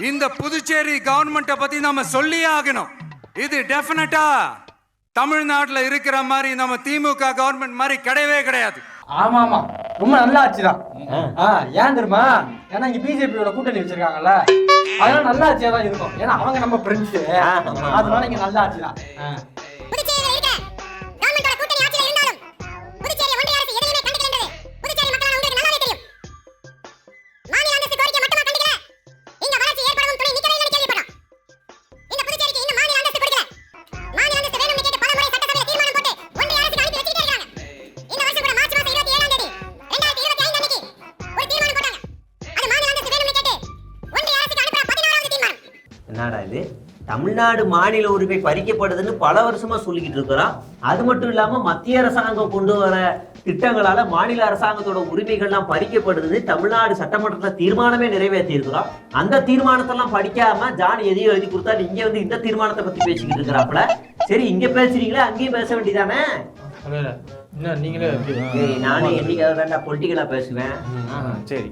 இந்த புதுச்சேரி கவர்மெண்ட்டை பத்தி நாம சொல்லியே ஆகணும். இது டெஃபினட்டா தமிழ்நாட்டுல இருக்கிற மாதிரி நம்ம திமுக கவர்மெண்ட் மாதிரி கிடையவே கிடையாது. ஆமா ஆமா, ரொம்ப நல்ல ஆட்சி தான். ஏன் தெரியுமா? ஏன்னா இங்க பிஜேபியோட கூட்டணி வச்சிருக்காங்கல்ல, அதனால நல்ல ஆட்சியா தான் இருக்கும். ஏன்னா அவங்க நம்ம ஃப்ரெண்ட்ஸ், அதனால இங்க நல்ல ஆட்சி தான். என்னடா இது, தமிழ்நாடு மாநில உரிமை பறிக்கப்படுதுன்னு பல வருஷமா சொல்லிக்கிட்டு இருக்கிறோம். அது மட்டும் இல்லாம மத்திய அரசாங்கம் கொண்டு வர திட்டங்களால மாநில அரசாங்கத்தோட உரிமைகள்லாம் பறிக்கப்படுதுன்னு தமிழ்நாடு சட்டமன்றத்துல தீர்மானமே நிறைவேற்றி இருக்கிறோம். அந்த தீர்மானத்தெல்லாம் படிக்காம ஜான் எதையும் எழுதி கொடுத்தா இங்க வந்து இந்த தீர்மானத்தை பத்தி பேசிக்கிட்டு இருக்கிறாப்புல. சரி, இங்க பேசுறீங்களா, அங்கேயும் பேச வேண்டியதானே? நானும் என்னைக்காவது பொலிட்டிக்கலா பேசுவேன். சரி.